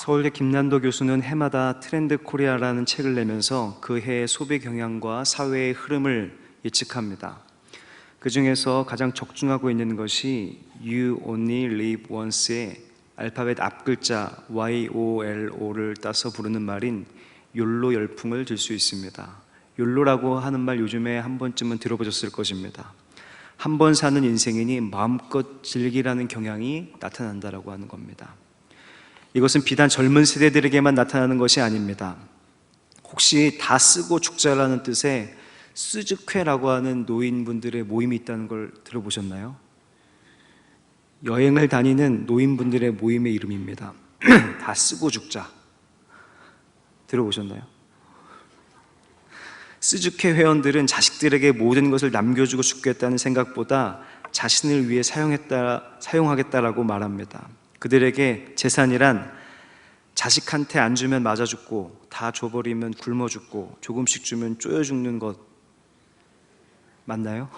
서울대 김난도 교수는 해마다 트렌드 코리아라는 책을 내면서 그 해의 소비 경향과 사회의 흐름을 예측합니다. 그 중에서 가장 적중하고 있는 것이 You Only Live Once의 알파벳 앞글자 YOLO를 따서 부르는 말인 욜로 열풍을 들 수 있습니다. 욜로라고 하는 말 요즘에 한 번쯤은 들어보셨을 것입니다. 한 번 사는 인생이니 마음껏 즐기라는 경향이 나타난다라고 하는 겁니다. 이것은 비단 젊은 세대들에게만 나타나는 것이 아닙니다. 혹시 다 쓰고 죽자라는 뜻의 스즈쾌라고 하는 노인분들의 모임이 있다는 걸 들어보셨나요? 여행을 다니는 노인분들의 모임의 이름입니다. 다 쓰고 죽자. 들어보셨나요? 스즈쾌 회원들은 자식들에게 모든 것을 남겨주고 죽겠다는 생각보다 자신을 위해 사용하겠다라고 말합니다. 그들에게 재산이란 자식한테 안 주면 맞아 죽고 다 줘버리면 굶어 죽고 조금씩 주면 쪼여 죽는 것 맞나요?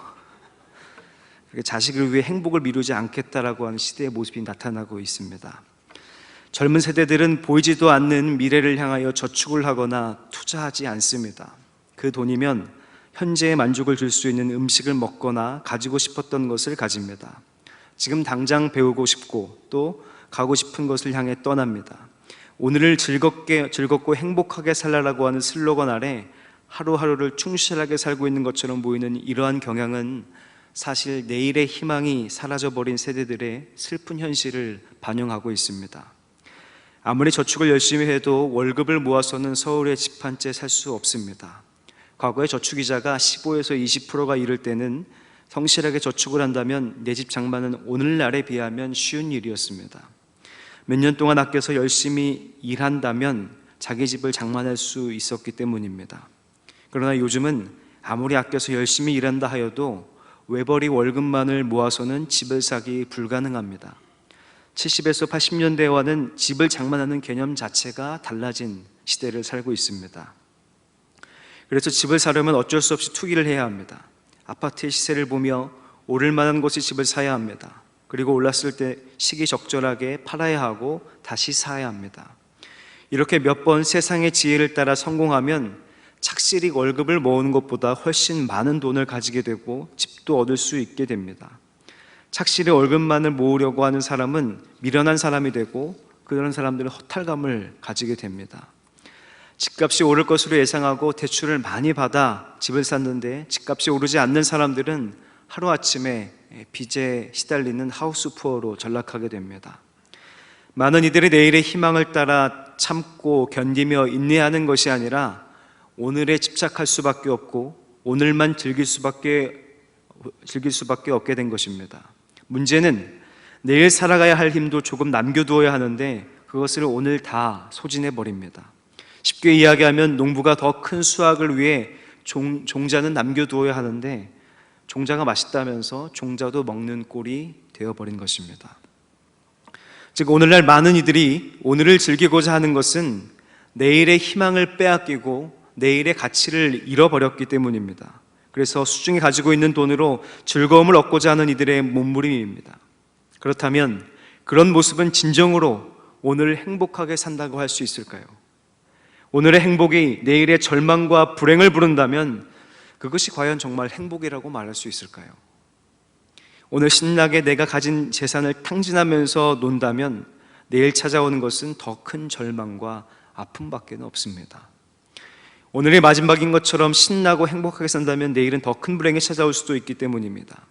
자식을 위해 행복을 미루지 않겠다라고 하는 시대의 모습이 나타나고 있습니다. 젊은 세대들은 보이지도 않는 미래를 향하여 저축을 하거나 투자하지 않습니다. 그 돈이면 현재의 만족을 줄 수 있는 음식을 먹거나 가지고 싶었던 것을 가집니다. 지금 당장 배우고 싶고 또 가고 싶은 것을 향해 떠납니다. 오늘을 즐겁고 행복하게 살라라고 하는 슬로건 아래 하루하루를 충실하게 살고 있는 것처럼 보이는 이러한 경향은 사실 내일의 희망이 사라져버린 세대들의 슬픈 현실을 반영하고 있습니다. 아무리 저축을 열심히 해도 월급을 모아서는 서울에 집 한 채 살 수 없습니다. 과거에 저축이자가 15에서 20%가 이를 때는 성실하게 저축을 한다면 내 집 장만은 오늘날에 비하면 쉬운 일이었습니다. 몇 년 동안 아껴서 열심히 일한다면 자기 집을 장만할 수 있었기 때문입니다. 그러나 요즘은 아무리 아껴서 열심히 일한다 하여도 외벌이 월급만을 모아서는 집을 사기 불가능합니다. 70에서 80년대와는 집을 장만하는 개념 자체가 달라진 시대를 살고 있습니다. 그래서 집을 사려면 어쩔 수 없이 투기를 해야 합니다. 아파트의 시세를 보며 오를 만한 곳에 집을 사야 합니다. 그리고 올랐을 때 시기적절하게 팔아야 하고 다시 사야 합니다. 이렇게 몇 번 세상의 지혜를 따라 성공하면 착실히 월급을 모으는 것보다 훨씬 많은 돈을 가지게 되고 집도 얻을 수 있게 됩니다. 착실히 월급만을 모으려고 하는 사람은 미련한 사람이 되고 그런 사람들은 허탈감을 가지게 됩니다. 집값이 오를 것으로 예상하고 대출을 많이 받아 집을 샀는데 집값이 오르지 않는 사람들은 하루아침에 빚에 시달리는 하우스푸어로 전락하게 됩니다. 많은 이들이 내일의 희망을 따라 참고 견디며 인내하는 것이 아니라 오늘에 집착할 수밖에 없고 오늘만 즐길 수밖에 없게 된 것입니다. 문제는 내일 살아가야 할 힘도 조금 남겨두어야 하는데 그것을 오늘 다 소진해 버립니다. 쉽게 이야기하면 농부가 더 큰 수확을 위해 종자는 남겨두어야 하는데 종자가 맛있다면서 종자도 먹는 꼴이 되어버린 것입니다. 즉 오늘날 많은 이들이 오늘을 즐기고자 하는 것은 내일의 희망을 빼앗기고 내일의 가치를 잃어버렸기 때문입니다. 그래서 수중에 가지고 있는 돈으로 즐거움을 얻고자 하는 이들의 몸부림입니다. 그렇다면 그런 모습은 진정으로 오늘 행복하게 산다고 할 수 있을까요? 오늘의 행복이 내일의 절망과 불행을 부른다면 그것이 과연 정말 행복이라고 말할 수 있을까요? 오늘 신나게 내가 가진 재산을 탕진하면서 논다면 내일 찾아오는 것은 더 큰 절망과 아픔밖에 없습니다. 오늘의 마지막인 것처럼 신나고 행복하게 산다면 내일은 더 큰 불행이 찾아올 수도 있기 때문입니다.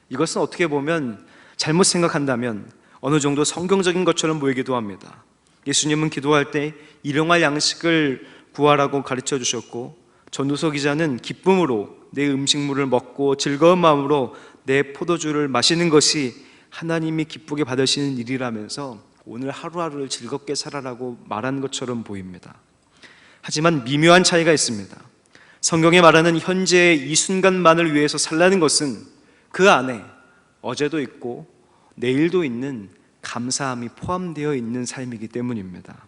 이것은 어떻게 보면 잘못 생각한다면 어느 정도 성경적인 것처럼 보이기도 합니다. 예수님은 기도할 때 일용할 양식을 구하라고 가르쳐 주셨고 전도서 기자는 기쁨으로 내 음식물을 먹고 즐거운 마음으로 내 포도주를 마시는 것이 하나님이 기쁘게 받으시는 일이라면서 오늘 하루하루를 즐겁게 살아라고 말한 것처럼 보입니다. 하지만 미묘한 차이가 있습니다. 성경에 말하는 현재의 이 순간만을 위해서 살라는 것은 그 안에 어제도 있고 내일도 있는 감사함이 포함되어 있는 삶이기 때문입니다.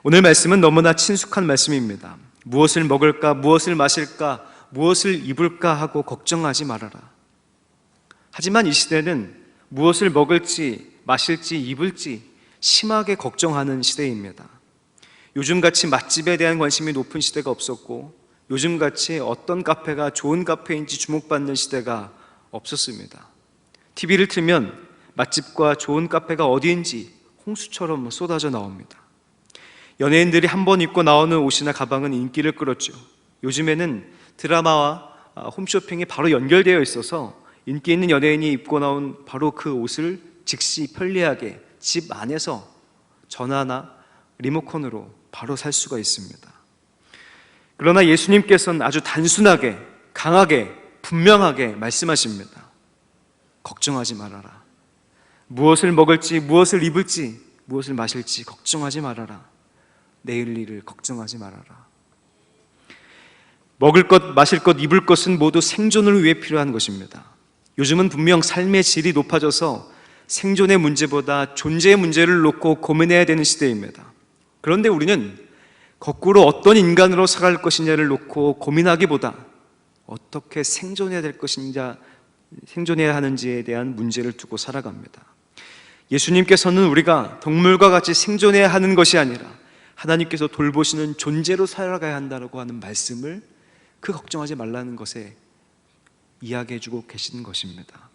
오늘 말씀은 너무나 친숙한 말씀입니다. 무엇을 먹을까, 무엇을 마실까, 무엇을 입을까 하고 걱정하지 말아라. 하지만 이 시대는 무엇을 먹을지, 마실지, 입을지 심하게 걱정하는 시대입니다. 요즘같이 맛집에 대한 관심이 높은 시대가 없었고, 요즘같이 어떤 카페가 좋은 카페인지 주목받는 시대가 없었습니다. TV를 틀면 맛집과 좋은 카페가 어디인지 홍수처럼 쏟아져 나옵니다. 연예인들이 한 번 입고 나오는 옷이나 가방은 인기를 끌었죠. 요즘에는 드라마와 홈쇼핑이 바로 연결되어 있어서 인기 있는 연예인이 입고 나온 바로 그 옷을 즉시 편리하게 집 안에서 전화나 리모컨으로 바로 살 수가 있습니다. 그러나 예수님께서는 아주 단순하게, 강하게, 분명하게 말씀하십니다. 걱정하지 말아라. 무엇을 먹을지, 무엇을 입을지, 무엇을 마실지 걱정하지 말아라. 내일 일을 걱정하지 말아라. 먹을 것, 마실 것, 입을 것은 모두 생존을 위해 필요한 것입니다. 요즘은 분명 삶의 질이 높아져서 생존의 문제보다 존재의 문제를 놓고 고민해야 되는 시대입니다. 그런데 우리는 거꾸로 어떤 인간으로 살아갈 것이냐를 놓고 고민하기보다 어떻게 생존해야 될 것인가, 생존해야 하는지에 대한 문제를 두고 살아갑니다. 예수님께서는 우리가 동물과 같이 생존해야 하는 것이 아니라 하나님께서 돌보시는 존재로 살아가야 한다고 하는 말씀을 그 걱정하지 말라는 것에 이야기해주고 계시는 것입니다.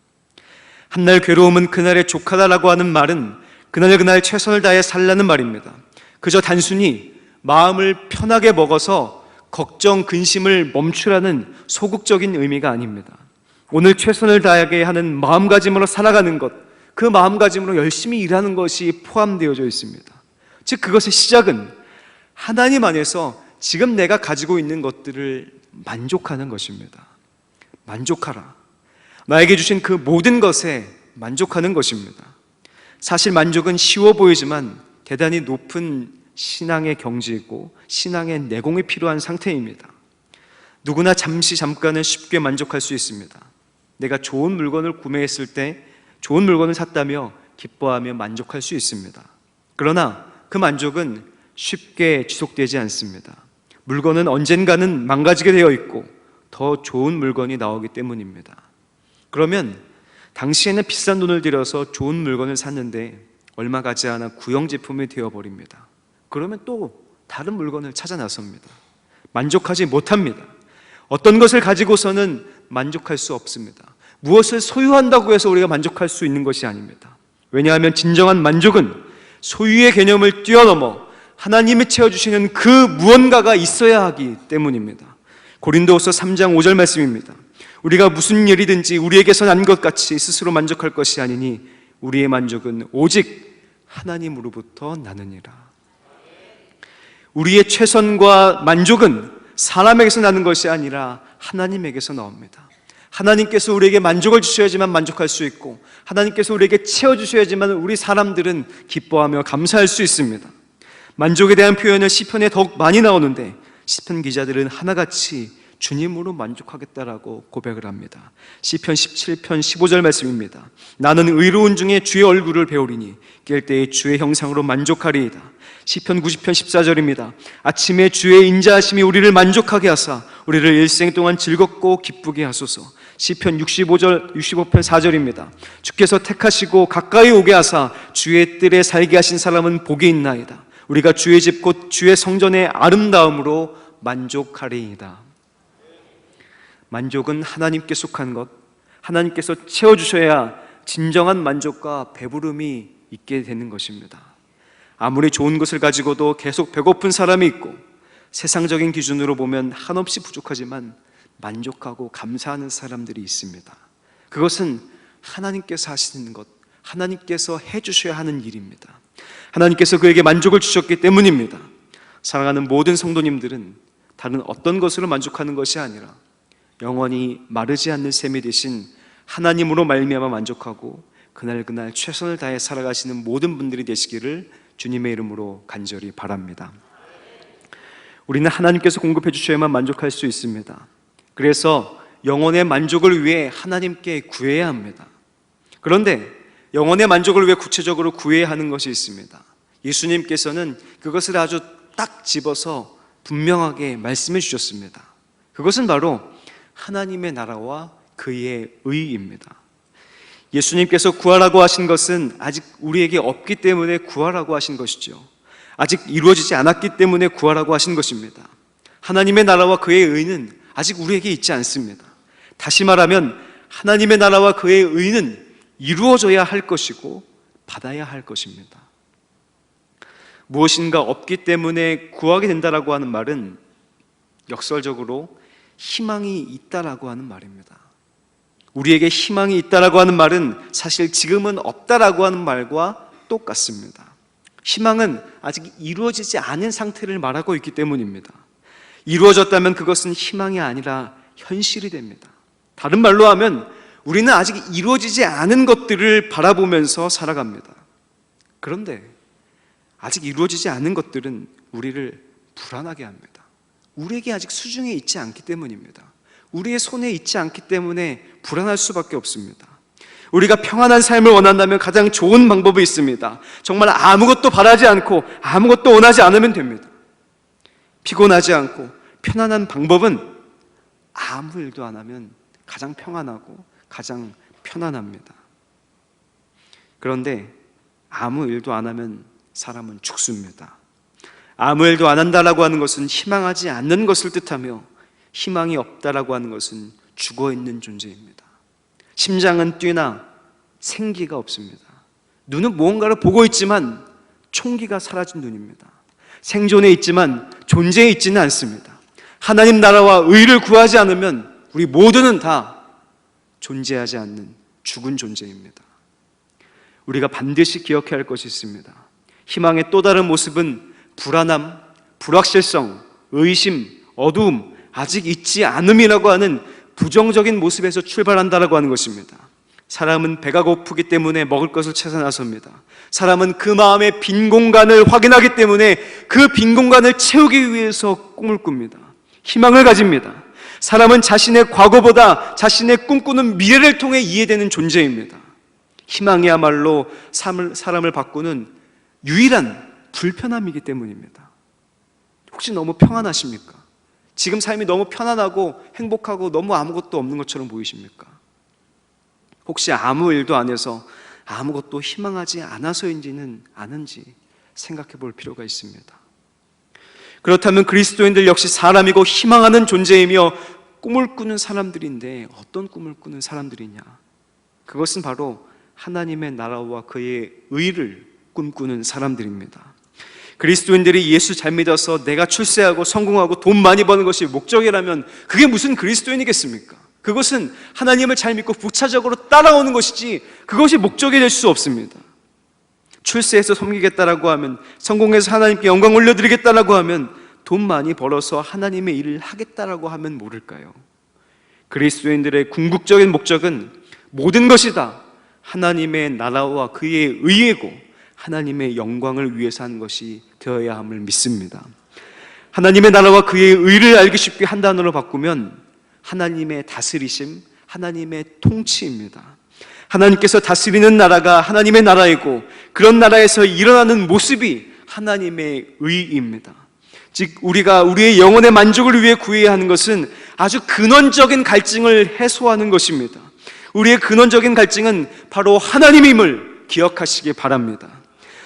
한날 괴로움은 그날의 족하다라고 하는 말은 그날 최선을 다해 살라는 말입니다. 그저 단순히 마음을 편하게 먹어서 걱정, 근심을 멈추라는 소극적인 의미가 아닙니다. 오늘 최선을 다하게 하는 마음가짐으로 살아가는 것, 그 마음가짐으로 열심히 일하는 것이 포함되어져 있습니다. 즉 그것의 시작은 하나님 안에서 지금 내가 가지고 있는 것들을 만족하는 것입니다. 만족하라. 나에게 주신 그 모든 것에 만족하는 것입니다. 사실 만족은 쉬워 보이지만 대단히 높은 신앙의 경지이고 신앙의 내공이 필요한 상태입니다. 누구나 잠깐은 쉽게 만족할 수 있습니다. 내가 좋은 물건을 구매했을 때 좋은 물건을 샀다며 기뻐하며 만족할 수 있습니다. 그러나 그 만족은 쉽게 지속되지 않습니다. 물건은 언젠가는 망가지게 되어 있고 더 좋은 물건이 나오기 때문입니다. 그러면 당시에는 비싼 돈을 들여서 좋은 물건을 샀는데 얼마 가지 않아 구형 제품이 되어버립니다. 그러면 또 다른 물건을 찾아 나섭니다. 만족하지 못합니다. 어떤 것을 가지고서는 만족할 수 없습니다. 무엇을 소유한다고 해서 우리가 만족할 수 있는 것이 아닙니다. 왜냐하면 진정한 만족은 소유의 개념을 뛰어넘어 하나님이 채워주시는 그 무언가가 있어야 하기 때문입니다. 고린도후서 3장 5절 말씀입니다. 우리가 무슨 일이든지 우리에게서 난 것 같이 스스로 만족할 것이 아니니 우리의 만족은 오직 하나님으로부터 나느니라. 우리의 최선과 만족은 사람에게서 나는 것이 아니라 하나님에게서 나옵니다. 하나님께서 우리에게 만족을 주셔야지만 만족할 수 있고 하나님께서 우리에게 채워주셔야지만 우리 사람들은 기뻐하며 감사할 수 있습니다. 만족에 대한 표현은 시편에 더욱 많이 나오는데 시편 기자들은 하나같이 주님으로 만족하겠다라고 고백을 합니다. 시편 17편 15절 말씀입니다. 나는 의로운 중에 주의 얼굴을 배우리니 깰 때에 주의 형상으로 만족하리이다. 시편 90편 14절입니다. 아침에 주의 인자하심이 우리를 만족하게 하사 우리를 일생 동안 즐겁고 기쁘게 하소서. 시편 65편 4절입니다. 주께서 택하시고 가까이 오게 하사 주의 뜰에 살게 하신 사람은 복이 있나이다. 우리가 주의 집 곧 주의 성전의 아름다움으로 만족하리이다. 만족은 하나님께 속한 것, 하나님께서 채워주셔야 진정한 만족과 배부름이 있게 되는 것입니다. 아무리 좋은 것을 가지고도 계속 배고픈 사람이 있고 세상적인 기준으로 보면 한없이 부족하지만 만족하고 감사하는 사람들이 있습니다. 그것은 하나님께서 하시는 것, 하나님께서 해주셔야 하는 일입니다. 하나님께서 그에게 만족을 주셨기 때문입니다. 사랑하는 모든 성도님들은 다른 어떤 것으로 만족하는 것이 아니라 영원히 마르지 않는 샘이 되신 하나님으로 말미암아 만족하고 그날 최선을 다해 살아가시는 모든 분들이 되시기를 주님의 이름으로 간절히 바랍니다. 우리는 하나님께서 공급해 주셔야만 만족할 수 있습니다. 그래서 영혼의 만족을 위해 하나님께 구해야 합니다. 그런데 영혼의 만족을 위해 구체적으로 구해야 하는 것이 있습니다. 예수님께서는 그것을 아주 딱 집어서 분명하게 말씀해 주셨습니다. 그것은 바로 하나님의 나라와 그의 의입니다. 예수님께서 구하라고 하신 것은 아직 우리에게 없기 때문에 구하라고 하신 것이죠. 아직 이루어지지 않았기 때문에 구하라고 하신 것입니다. 하나님의 나라와 그의 의는 아직 우리에게 있지 않습니다. 다시 말하면 하나님의 나라와 그의 의는 이루어져야 할 것이고 받아야 할 것입니다. 무엇인가 없기 때문에 구하게 된다라고 하는 말은 역설적으로 희망이 있다라고 하는 말입니다. 우리에게 희망이 있다라고 하는 말은 사실 지금은 없다라고 하는 말과 똑같습니다. 희망은 아직 이루어지지 않은 상태를 말하고 있기 때문입니다. 이루어졌다면 그것은 희망이 아니라 현실이 됩니다. 다른 말로 하면 우리는 아직 이루어지지 않은 것들을 바라보면서 살아갑니다. 그런데 아직 이루어지지 않은 것들은 우리를 불안하게 합니다. 우리에게 아직 수중에 있지 않기 때문입니다. 우리의 손에 있지 않기 때문에 불안할 수밖에 없습니다. 우리가 평안한 삶을 원한다면 가장 좋은 방법이 있습니다. 정말 아무것도 바라지 않고 아무것도 원하지 않으면 됩니다. 피곤하지 않고 편안한 방법은 아무 일도 안 하면 가장 평안하고 가장 편안합니다. 그런데 아무 일도 안 하면 사람은 죽습니다. 아무 일도 안 한다라고 하는 것은 희망하지 않는 것을 뜻하며 희망이 없다라고 하는 것은 죽어있는 존재입니다. 심장은 뛰나 생기가 없습니다. 눈은 무언가를 보고 있지만 총기가 사라진 눈입니다. 생존에 있지만 존재에 있지는 않습니다. 하나님 나라와 의를 구하지 않으면 우리 모두는 다 존재하지 않는 죽은 존재입니다. 우리가 반드시 기억해야 할 것이 있습니다. 희망의 또 다른 모습은 불안함, 불확실성, 의심, 어두움, 아직 있지 않음이라고 하는 부정적인 모습에서 출발한다라고 하는 것입니다. 사람은 배가 고프기 때문에 먹을 것을 찾아 나섭니다. 사람은 그 마음의 빈 공간을 확인하기 때문에 그 빈 공간을 채우기 위해서 꿈을 꿉니다. 희망을 가집니다. 사람은 자신의 과거보다 자신의 꿈꾸는 미래를 통해 이해되는 존재입니다. 희망이야말로 사람을 바꾸는 유일한 불편함이기 때문입니다. 혹시 너무 평안하십니까? 지금 삶이 너무 편안하고 행복하고 너무 아무것도 없는 것처럼 보이십니까? 혹시 아무 일도 안 해서 아무것도 희망하지 않아서인지는 아는지 생각해 볼 필요가 있습니다. 그렇다면 그리스도인들 역시 사람이고 희망하는 존재이며 꿈을 꾸는 사람들인데 어떤 꿈을 꾸는 사람들이냐? 그것은 바로 하나님의 나라와 그의 의를 꿈꾸는 사람들입니다. 그리스도인들이 예수 잘 믿어서 내가 출세하고 성공하고 돈 많이 버는 것이 목적이라면 그게 무슨 그리스도인이겠습니까? 그것은 하나님을 잘 믿고 부차적으로 따라오는 것이지 그것이 목적이 될 수 없습니다. 출세해서 섬기겠다라고 하면, 성공해서 하나님께 영광 올려드리겠다라고 하면, 돈 많이 벌어서 하나님의 일을 하겠다라고 하면 모를까요? 그리스도인들의 궁극적인 목적은 모든 것이 다 하나님의 나라와 그의 의이고 하나님의 영광을 위해서 하는 것이 되어야 함을 믿습니다. 하나님의 나라와 그의 의를 알기 쉽게 한 단어로 바꾸면 하나님의 다스리심, 하나님의 통치입니다. 하나님께서 다스리는 나라가 하나님의 나라이고 그런 나라에서 일어나는 모습이 하나님의 의입니다. 즉 우리가 우리의 영혼의 만족을 위해 구해야 하는 것은 아주 근원적인 갈증을 해소하는 것입니다. 우리의 근원적인 갈증은 바로 하나님임을 기억하시기 바랍니다.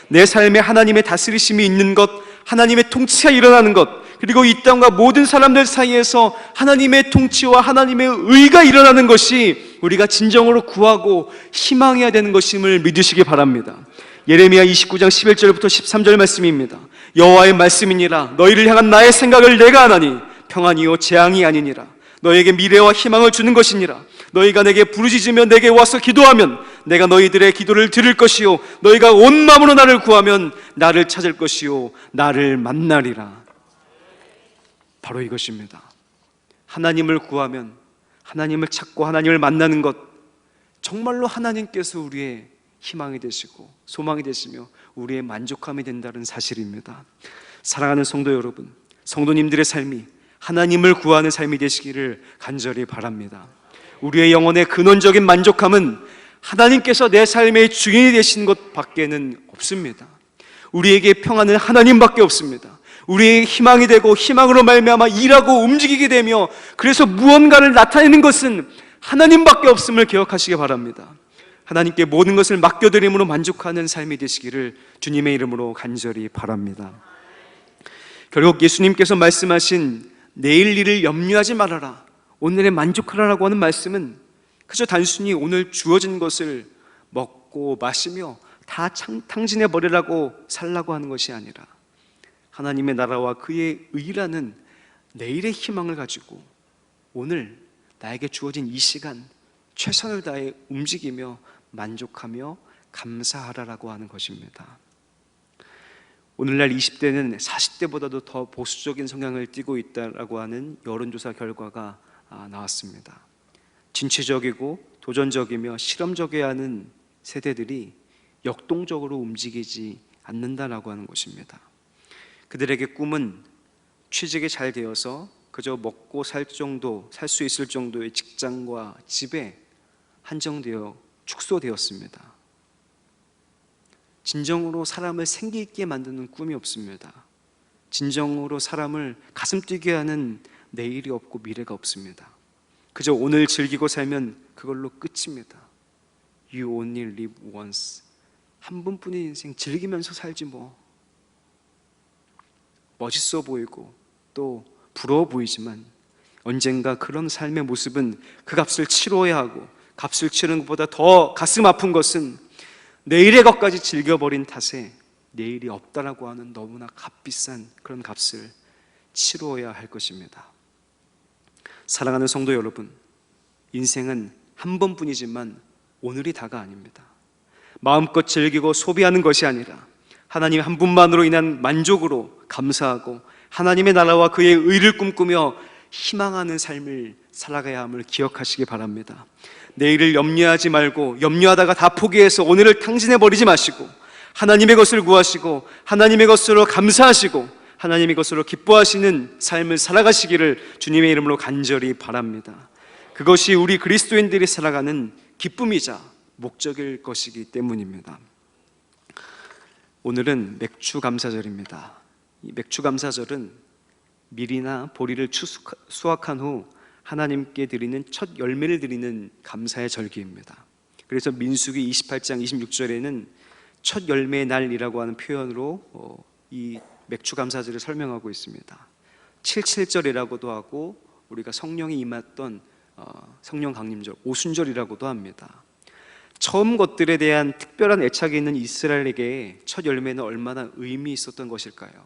내 삶에 하나님의 다스리심이 있는 것, 하나님의 통치가 일어나는 것, 그리고 이 땅과 모든 사람들 사이에서 하나님의 통치와 하나님의 의가 일어나는 것이 우리가 진정으로 구하고 희망해야 되는 것임을 믿으시기 바랍니다. 예레미야 29장 11절부터 13절 말씀입니다. 여호와의 말씀이니라. 너희를 향한 나의 생각을 내가 아나니 평안이요 재앙이 아니니라. 너에게 미래와 희망을 주는 것이니라. 너희가 내게 부르짖으며 내게 와서 기도하면 내가 너희들의 기도를 들을 것이요 너희가 온 마음으로 나를 구하면 나를 찾을 것이요 나를 만나리라. 바로 이것입니다. 하나님을 구하면, 하나님을 찾고 하나님을 만나는 것, 정말로 하나님께서 우리의 희망이 되시고 소망이 되시며 우리의 만족함이 된다는 사실입니다. 사랑하는 성도 여러분, 성도님들의 삶이 하나님을 구하는 삶이 되시기를 간절히 바랍니다. 우리의 영혼의 근원적인 만족함은 하나님께서 내 삶의 주인이 되신 것 밖에는 없습니다. 우리에게 평안은 하나님밖에 없습니다. 우리의 희망이 되고 희망으로 말미암아 일하고 움직이게 되며 그래서 무언가를 나타내는 것은 하나님밖에 없음을 기억하시기 바랍니다. 하나님께 모든 것을 맡겨드림으로 만족하는 삶이 되시기를 주님의 이름으로 간절히 바랍니다. 결국 예수님께서 말씀하신 내일 일을 염려하지 말아라, 오늘에 만족하라라고 하는 말씀은 그저 단순히 오늘 주어진 것을 먹고 마시며 다 탕진해 버리라고 살라고 하는 것이 아니라 하나님의 나라와 그의 의라는 내일의 희망을 가지고 오늘 나에게 주어진 이 시간 최선을 다해 움직이며 만족하며 감사하라라고 하는 것입니다. 오늘날 20대는 40대보다도 더 보수적인 성향을 띠고 있다라고 하는 여론조사 결과가 나왔습니다. 진취적이고 도전적이며 실험적이어야 하는 세대들이 역동적으로 움직이지 않는다라고 하는 것입니다. 그들에게 꿈은 취직이 잘 되어서 그저 먹고 살 수 있을 정도의 직장과 집에 한정되어 축소되었습니다. 진정으로 사람을 생기 있게 만드는 꿈이 없습니다. 진정으로 사람을 가슴 뛰게 하는 내일이 없고 미래가 없습니다. 그저 오늘 즐기고 살면 그걸로 끝입니다. You only live once. 한 번뿐인 인생 즐기면서 살지 뭐. 멋있어 보이고 또 부러워 보이지만 언젠가 그런 삶의 모습은 그 값을 치러야 하고, 값을 치르는 것보다 더 가슴 아픈 것은 내일의 것까지 즐겨버린 탓에 내일이 없다라고 하는 너무나 값비싼 그런 값을 치러야 할 것입니다. 사랑하는 성도 여러분, 인생은 한 번뿐이지만 오늘이 다가 아닙니다. 마음껏 즐기고 소비하는 것이 아니라 하나님 한 분만으로 인한 만족으로 감사하고 하나님의 나라와 그의 의를 꿈꾸며 희망하는 삶을 살아가야 함을 기억하시기 바랍니다. 내일을 염려하지 말고 염려하다가 다 포기해서 오늘을 탕진해버리지 마시고 하나님의 것을 구하시고 하나님의 것으로 감사하시고 하나님의 것으로 기뻐하시는 삶을 살아가시기를 주님의 이름으로 간절히 바랍니다. 그것이 우리 그리스도인들이 살아가는 기쁨이자 목적일 것이기 때문입니다. 오늘은 맥추감사절입니다. 이 맥추감사절은 밀이나 보리를 수확한 후 하나님께 드리는 첫 열매를 드리는 감사의 절기입니다. 그래서 민수기 28장 26절에는 첫 열매의 날이라고 하는 표현으로 이 맥추감사절을 설명하고 있습니다. 77절이라고도 하고 우리가 성령이 임했던 성령 강림절, 오순절이라고도 합니다. 처음 것들에 대한 특별한 애착이 있는 이스라엘에게 첫 열매는 얼마나 의미 있었던 것일까요?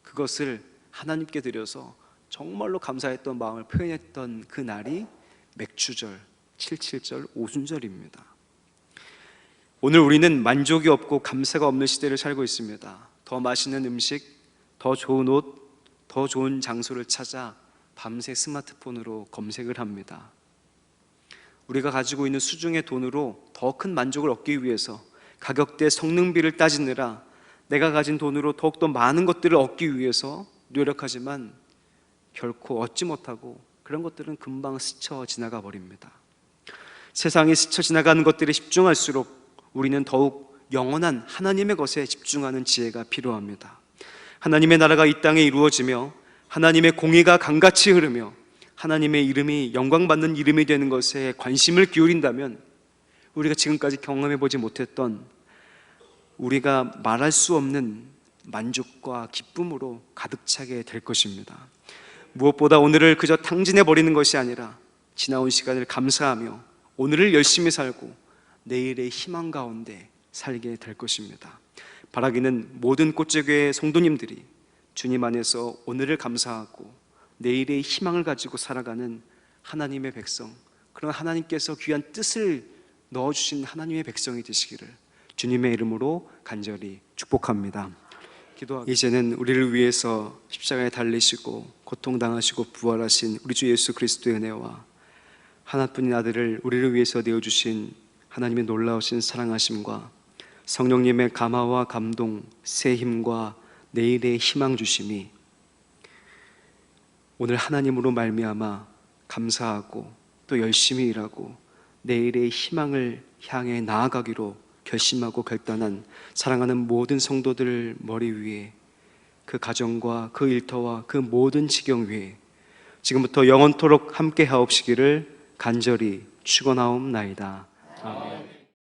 그것을 하나님께 드려서 정말로 감사했던 마음을 표현했던 그 날이 맥추절, 77절, 오순절입니다. 오늘 우리는 만족이 없고 감사가 없는 시대를 살고 있습니다. 더 맛있는 음식, 더 좋은 옷, 더 좋은 장소를 찾아 밤새 스마트폰으로 검색을 합니다. 우리가 가지고 있는 수중의 돈으로 더 큰 만족을 얻기 위해서 가격대 성능비를 따지느라 내가 가진 돈으로 더욱더 많은 것들을 얻기 위해서 노력하지만 결코 얻지 못하고 그런 것들은 금방 스쳐 지나가 버립니다. 세상이 스쳐 지나가는 것들에 집중할수록 우리는 더욱 영원한 하나님의 것에 집중하는 지혜가 필요합니다. 하나님의 나라가 이 땅에 이루어지며 하나님의 공의가 강같이 흐르며 하나님의 이름이 영광받는 이름이 되는 것에 관심을 기울인다면 우리가 지금까지 경험해보지 못했던 우리가 말할 수 없는 만족과 기쁨으로 가득 차게 될 것입니다. 무엇보다 오늘을 그저 탕진해버리는 것이 아니라 지나온 시간을 감사하며 오늘을 열심히 살고 내일의 희망 가운데 살게 될 것입니다. 바라기는 모든 꽃제교의 성도님들이 주님 안에서 오늘을 감사하고 내일의 희망을 가지고 살아가는 하나님의 백성, 그런 하나님께서 귀한 뜻을 넣어주신 하나님의 백성이 되시기를 주님의 이름으로 간절히 축복합니다. 이제는 우리를 위해서 십자가에 달리시고 고통당하시고 부활하신 우리 주 예수 그리스도의 은혜와 하나뿐인 아들을 우리를 위해서 내어주신 하나님의 놀라우신 사랑하심과 성령님의 감화와 감동, 새 힘과 내일의 희망 주심이 오늘 하나님으로 말미암아 감사하고 또 열심히 일하고 내일의 희망을 향해 나아가기로 결심하고 결단한 사랑하는 모든 성도들 머리 위에, 그 가정과 그 일터와 그 모든 지경 위에 지금부터 영원토록 함께 하옵시기를 간절히 축원하옵나이다. 아멘.